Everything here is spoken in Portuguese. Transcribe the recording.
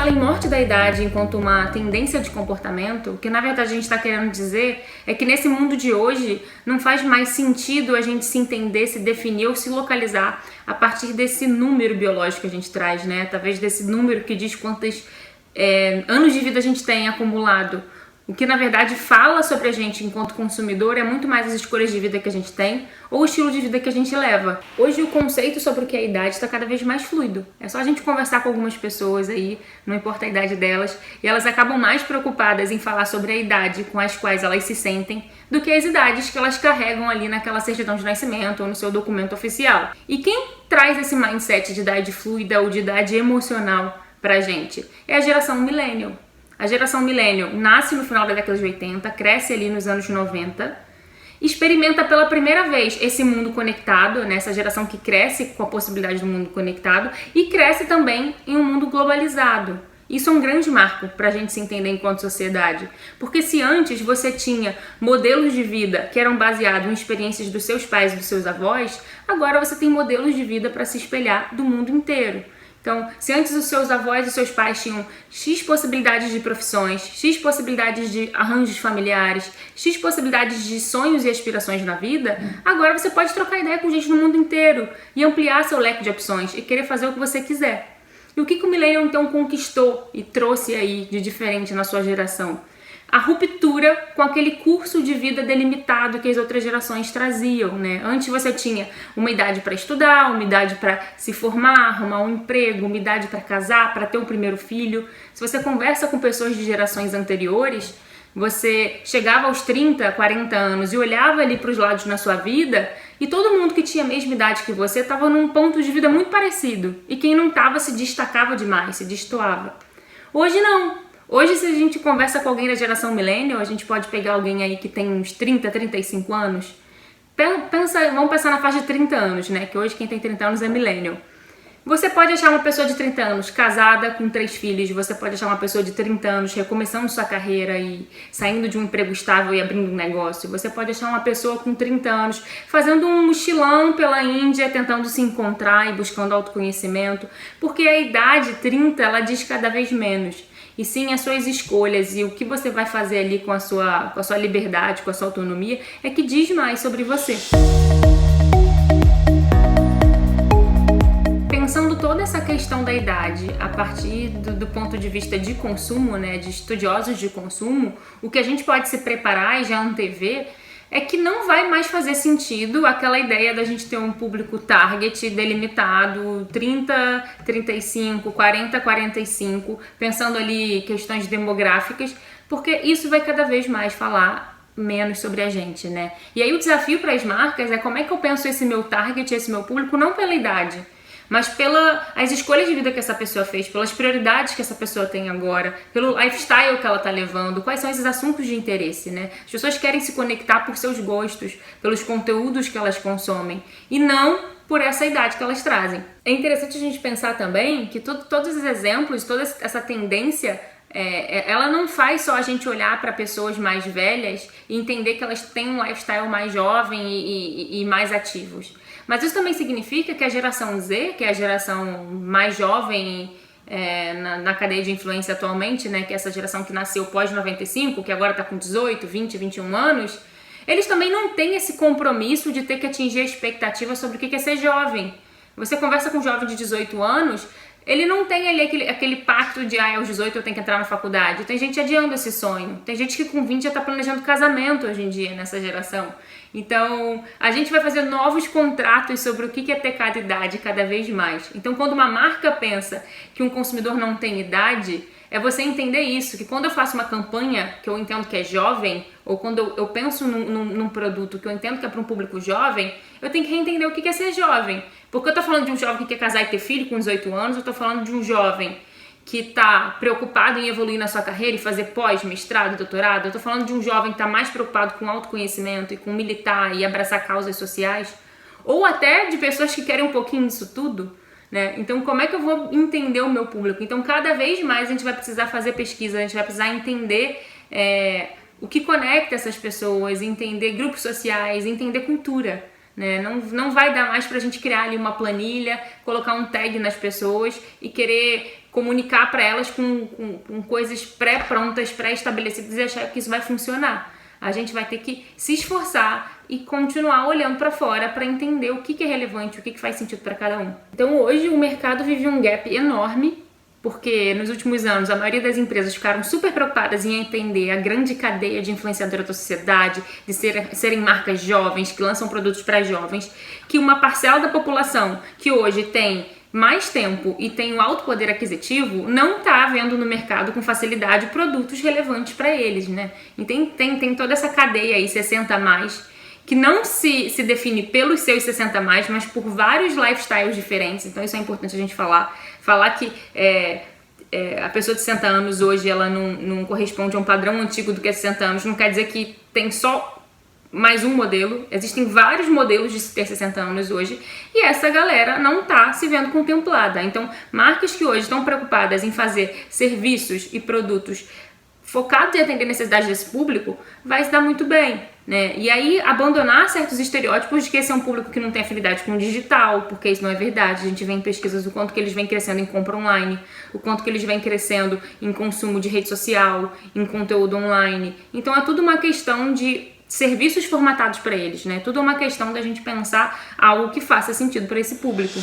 fala em morte da idade enquanto uma tendência de comportamento, o que na verdade a gente está querendo dizer é que nesse mundo de hoje não faz mais sentido a gente se entender, se definir ou se localizar a partir desse número biológico que a gente traz, né? Talvez desse número que diz quantos anos de vida a gente tem acumulado. O que na verdade fala sobre a gente enquanto consumidor é muito mais as escolhas de vida que a gente tem ou o estilo de vida que a gente leva. Hoje o conceito sobre o que é a idade está cada vez mais fluido. É só a gente conversar com algumas pessoas aí, não importa a idade delas, e elas acabam mais preocupadas em falar sobre a idade com as quais elas se sentem do que as idades que elas carregam ali naquela certidão de nascimento ou no seu documento oficial. E quem traz esse mindset de idade fluida ou de idade emocional pra gente é a geração millennial. A geração millennial nasce no final da década de 80, cresce ali nos anos 90, experimenta pela primeira vez esse mundo conectado, né? Essa geração que cresce com a possibilidade do mundo conectado e cresce também em um mundo globalizado. Isso é um grande marco para a gente se entender enquanto sociedade, porque se antes você tinha modelos de vida que eram baseados em experiências dos seus pais e dos seus avós, agora você tem modelos de vida para se espelhar do mundo inteiro. Então, se antes os seus avós e seus pais tinham X possibilidades de profissões, X possibilidades de arranjos familiares, X possibilidades de sonhos e aspirações na vida, agora você pode trocar ideia com gente no mundo inteiro e ampliar seu leque de opções e querer fazer o que você quiser. E o que o Millennial então conquistou e trouxe aí de diferente na sua geração? A ruptura com aquele curso de vida delimitado que as outras gerações traziam, né? Antes você tinha uma idade para estudar, uma idade para se formar, arrumar um emprego, uma idade para casar, para ter o primeiro filho. Se você conversa com pessoas de gerações anteriores, você chegava aos 30, 40 anos e olhava ali para os lados na sua vida e todo mundo que tinha a mesma idade que você estava num ponto de vida muito parecido. E quem não estava se destacava demais, se destoava. Hoje não. Hoje, se a gente conversa com alguém da geração millennial, a gente pode pegar alguém aí que tem uns 30, 35 anos. Vamos pensar na faixa de 30 anos, né? Que hoje quem tem 30 anos é millennial. Você pode achar uma pessoa de 30 anos casada com 3 filhos, você pode achar uma pessoa de 30 anos recomeçando sua carreira e saindo de um emprego estável e abrindo um negócio. Você pode achar uma pessoa com 30 anos fazendo um mochilão pela Índia, tentando se encontrar e buscando autoconhecimento, porque a idade 30, ela diz cada vez menos. E sim as suas escolhas e o que você vai fazer ali com a sua liberdade, com a sua autonomia, é que diz mais sobre você. Pensando toda essa questão da idade a partir do ponto de vista de consumo, né, de estudiosos de consumo, o que a gente pode se preparar e já antever é que não vai mais fazer sentido aquela ideia da gente ter um público target delimitado 30, 35, 40, 45, pensando ali questões demográficas, porque isso vai cada vez mais falar menos sobre a gente, né? E aí o desafio para as marcas é como é que eu penso esse meu target, esse meu público, não pela idade, mas pelas escolhas de vida que essa pessoa fez, pelas prioridades que essa pessoa tem agora, pelo lifestyle que ela tá levando, quais são esses assuntos de interesse, né? As pessoas querem se conectar por seus gostos, pelos conteúdos que elas consomem, e não por essa idade que elas trazem. É interessante a gente pensar também que todos os exemplos, toda essa tendência, ela não faz só a gente olhar para pessoas mais velhas e entender que elas têm um lifestyle mais jovem e mais ativos. Mas isso também significa que a geração Z, que é a geração mais jovem na cadeia de influência atualmente, né, que é essa geração que nasceu pós-95, que agora está com 18, 20, 21 anos, eles também não têm esse compromisso de ter que atingir a expectativa sobre o que é ser jovem. Você conversa com um jovem de 18 anos, ele não tem ali aquele pacto de aos 18 eu tenho que entrar na faculdade. Tem gente adiando esse sonho. Tem gente que com 20 já está planejando casamento hoje em dia, nessa geração. Então, a gente vai fazer novos contratos sobre o que é ter cada idade cada vez mais. Então, quando uma marca pensa que um consumidor não tem idade, é você entender isso, que quando eu faço uma campanha que eu entendo que é jovem, ou quando eu penso num produto que eu entendo que é para um público jovem, eu tenho que reentender o que é ser jovem. Porque eu tô falando de um jovem que quer casar e ter filho com 18 anos, eu tô falando de um jovem que tá preocupado em evoluir na sua carreira e fazer pós, mestrado, doutorado. Eu tô falando de um jovem que tá mais preocupado com autoconhecimento e com militar e abraçar causas sociais. Ou até de pessoas que querem um pouquinho disso tudo, né? Então, como é que eu vou entender o meu público? Então, cada vez mais a gente vai precisar fazer pesquisa, a gente vai precisar entender o que conecta essas pessoas, entender grupos sociais, entender cultura, né? Não vai dar mais pra gente criar ali uma planilha, colocar um tag nas pessoas e querer comunicar para elas com coisas pré-prontas, pré-estabelecidas e achar que isso vai funcionar. A gente vai ter que se esforçar e continuar olhando para fora para entender o que é relevante, o que faz sentido para cada um. Então hoje o mercado vive um gap enorme, porque nos últimos anos a maioria das empresas ficaram super preocupadas em entender a grande cadeia de influenciadora da sociedade, de serem marcas jovens, que lançam produtos para jovens, que uma parcela da população que hoje tem mais tempo e tem um alto poder aquisitivo não está vendo no mercado com facilidade produtos relevantes para eles, né? E tem toda essa cadeia aí, 60 a mais, que não se define pelos seus 60 a mais, mas por vários lifestyles diferentes. Então isso é importante a gente falar que a pessoa de 60 anos hoje ela não corresponde a um padrão antigo do que é 60 anos, não quer dizer que tem só mais um modelo, existem vários modelos de se ter 60 anos hoje, e essa galera não está se vendo contemplada. Então, marcas que hoje estão preocupadas em fazer serviços e produtos focados em atender necessidades desse público, vai se dar muito bem, né? E aí, abandonar certos estereótipos de que esse é um público que não tem afinidade com o digital, porque isso não é verdade. A gente vê em pesquisas o quanto que eles vêm crescendo em compra online, o quanto que eles vêm crescendo em consumo de rede social, em conteúdo online. Então, é tudo uma questão de serviços formatados para eles, né? Tudo é uma questão da gente pensar algo que faça sentido para esse público.